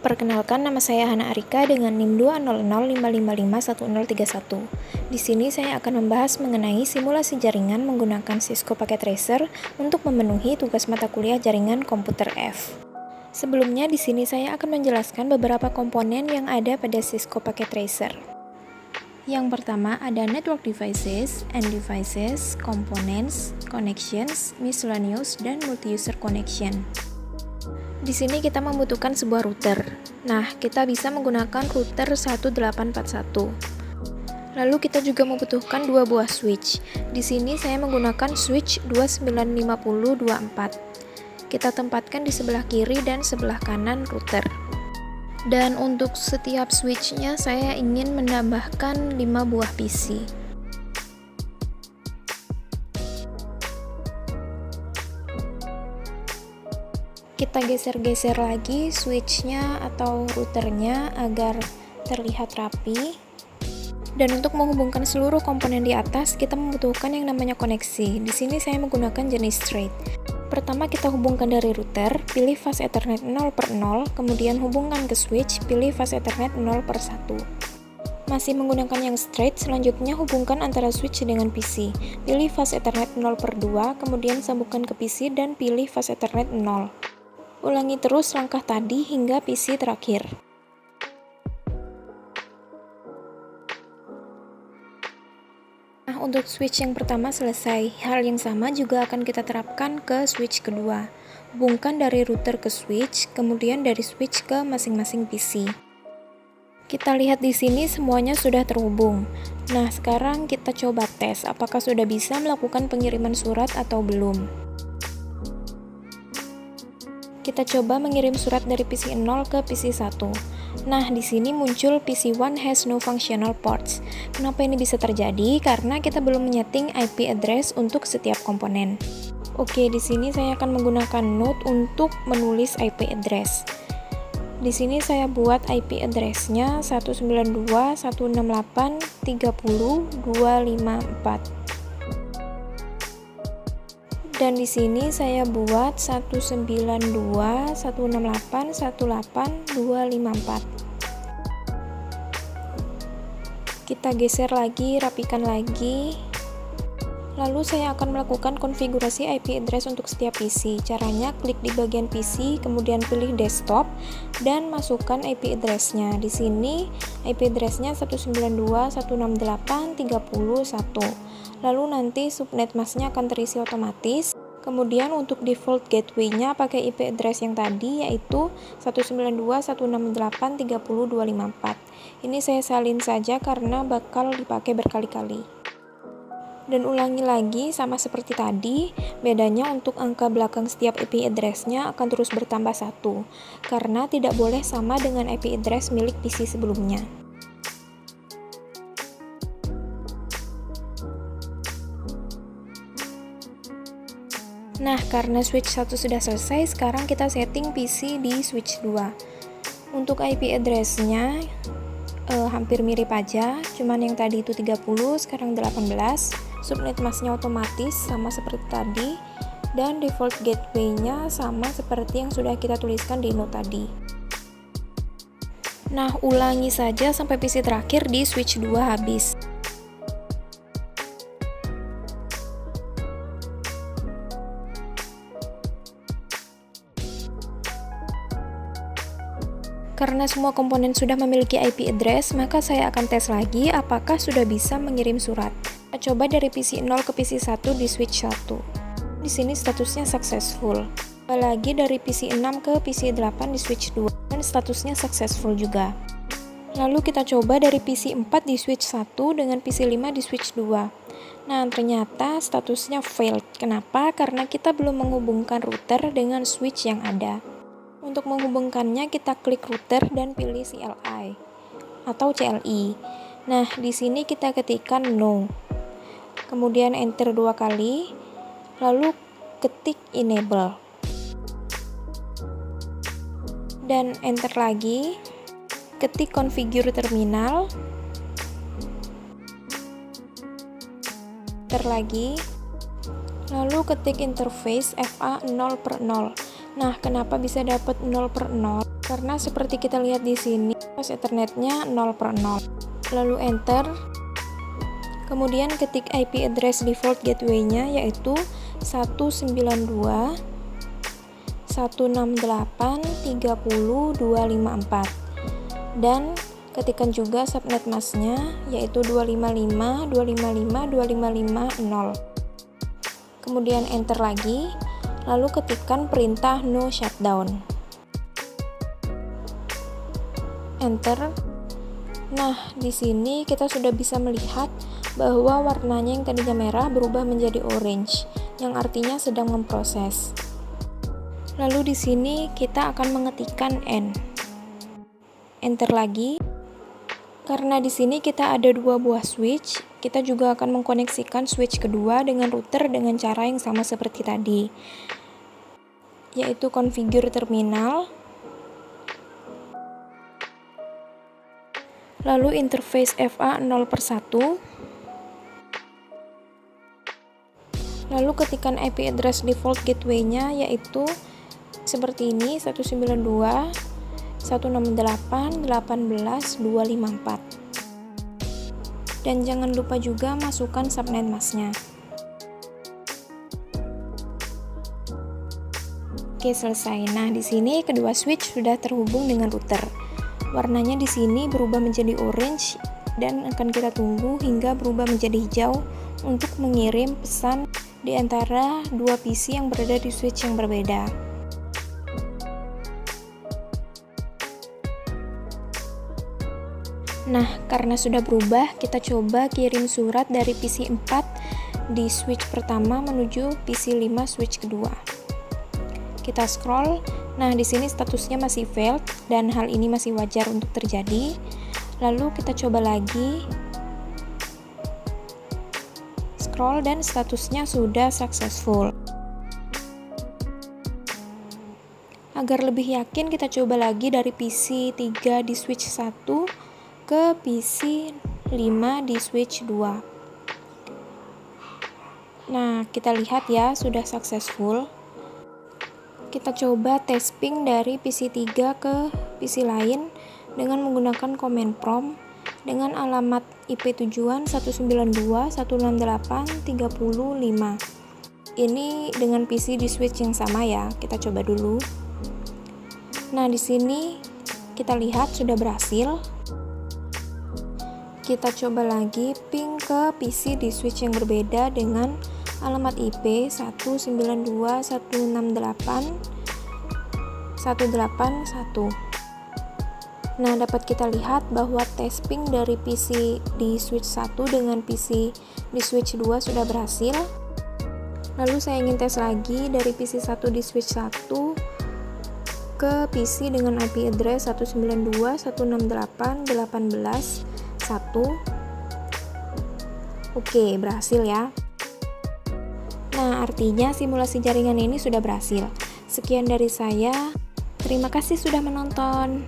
Perkenalkan, nama saya Hana Arika dengan NIM 20055551031. Di sini saya akan membahas mengenai simulasi jaringan menggunakan Cisco Packet Tracer untuk memenuhi tugas mata kuliah jaringan komputer F. Sebelumnya di sini saya akan menjelaskan beberapa komponen yang ada pada Cisco Packet Tracer. Yang pertama ada network devices, end devices, components, connections, miscellaneous, dan multi-user connection. Di sini kita membutuhkan sebuah router. Nah, kita bisa menggunakan router 1841. Lalu kita juga membutuhkan dua buah switch. Di sini saya menggunakan switch 295024. Kita tempatkan di sebelah kiri dan sebelah kanan router. Dan untuk setiap switchnya saya ingin menambahkan 5 buah PC. Kita geser-geser lagi switchnya atau routernya agar terlihat rapi. Dan untuk menghubungkan seluruh komponen di atas, kita membutuhkan yang namanya koneksi. Di sini saya menggunakan jenis straight. Pertama kita hubungkan dari router, pilih fase Ethernet 0/0, kemudian hubungkan ke switch, pilih fase Ethernet 0/1. Masih menggunakan yang straight, selanjutnya hubungkan antara switch dengan PC. Pilih fase Ethernet 0/2, kemudian sambungkan ke PC dan pilih fase Ethernet 0. Ulangi terus langkah tadi hingga PC terakhir. Nah, untuk switch yang pertama selesai. Hal yang sama juga akan kita terapkan ke switch kedua. Hubungkan dari router ke switch, kemudian dari switch ke masing-masing PC. Kita lihat di sini semuanya sudah terhubung. Nah, sekarang kita coba tes apakah sudah bisa melakukan pengiriman surat atau belum. Kita coba mengirim surat dari PC 0 ke PC 1. Nah, di sini muncul PC 1 has no functional ports. Kenapa ini bisa terjadi? Karena kita belum menyeting IP address untuk setiap komponen. Oke, di sini saya akan menggunakan Node untuk menulis IP address. Di sini saya buat IP address-nya 192.168.30.254. Dan di sini saya buat 192.168.18254. Kita geser lagi, rapikan lagi. Lalu saya akan melakukan konfigurasi IP address untuk setiap PC. Caranya klik di bagian PC, kemudian pilih desktop dan masukkan IP address-nya. Di sini IP address-nya 192.168.30.1. Lalu nanti subnet mask-nya akan terisi otomatis. Kemudian untuk default gateway-nya pakai IP address yang tadi yaitu 192.168.30.254. Ini saya salin saja karena bakal dipakai berkali-kali. Dan ulangi lagi sama seperti tadi, bedanya untuk angka belakang setiap IP address-nya akan terus bertambah 1 karena tidak boleh sama dengan IP address milik PC sebelumnya. Nah, karena switch 1 sudah selesai, sekarang kita setting PC di switch 2. Untuk IP address-nya hampir mirip aja, cuman yang tadi itu 30, sekarang 18. Subnet mask-nya otomatis sama seperti tadi, dan default gateway-nya sama seperti yang sudah kita tuliskan di note tadi. Nah, ulangi saja sampai PC terakhir di switch 2 habis. Karena semua komponen sudah memiliki IP address, maka saya akan tes lagi apakah sudah bisa mengirim surat. Kita coba dari PC 0 ke PC 1 di switch 1. Di sini statusnya successful. Lagi dari PC 6 ke PC 8 di switch 2 dan statusnya successful juga. Lalu kita coba dari PC 4 di switch 1 dengan PC 5 di switch 2. Nah, ternyata statusnya failed. Kenapa? Karena kita belum menghubungkan router dengan switch yang ada. Untuk menghubungkannya kita klik router dan pilih CLI atau CLI. Nah, di sini kita ketikkan no. Kemudian enter 2 kali, lalu ketik enable. Dan enter lagi, ketik configure terminal. Enter lagi, lalu ketik interface FA 0/0. Nah, kenapa bisa dapat 0/0? Karena seperti kita lihat di sini, pos Ethernetnya 0/0. Lalu enter. Kemudian ketik IP address default gateway-nya yaitu 192.168.30.254 dan ketikkan juga subnet masknya yaitu 255.255.255.0. Kemudian enter lagi, lalu ketikkan perintah no shutdown. Enter. Nah, di sini kita sudah bisa melihat bahwa warnanya yang tadinya merah berubah menjadi orange, yang artinya sedang memproses. Lalu di sini kita akan mengetikkan N. Enter lagi. Karena di sini kita ada dua buah switch, kita juga akan mengkoneksikan switch kedua dengan router dengan cara yang sama seperti tadi, yaitu configure terminal. Lalu interface FA 0/1. Lalu ketikkan IP address default gateway-nya yaitu seperti ini 192.168.18.254. Dan jangan lupa juga masukkan subnet masknya. Oke, selesai. Nah, di sini kedua switch sudah terhubung dengan router. Warnanya di sini berubah menjadi orange dan akan kita tunggu hingga berubah menjadi hijau untuk mengirim pesan di antara dua PC yang berada di switch yang berbeda. Nah, karena sudah berubah, kita coba kirim surat dari PC 4 di switch pertama menuju PC 5 switch kedua. Kita scroll. Nah, di sini statusnya masih failed dan hal ini masih wajar untuk terjadi. Lalu kita coba lagi. Scroll dan statusnya sudah successful. Agar lebih yakin, kita coba lagi dari PC 3 di switch 1 ke PC 5 di switch 2. Nah, kita lihat ya, sudah successful. Kita coba tes ping dari PC 3 ke PC lain dengan menggunakan command prompt dengan alamat IP tujuan 192.168.30.5. Ini dengan PC di switch yang sama ya. Kita coba dulu. Nah, di sini kita lihat sudah berhasil. Kita coba lagi ping ke PC di switch yang berbeda dengan alamat IP 192.168.181. Nah, dapat kita lihat bahwa tes ping dari PC di switch 1 dengan PC di switch 2 sudah berhasil. Lalu saya ingin tes lagi dari PC 1 di switch 1 ke PC dengan IP address 192.168.18.1. Oke, berhasil ya. Nah, artinya simulasi jaringan ini sudah berhasil. Sekian dari saya. Terima kasih sudah menonton.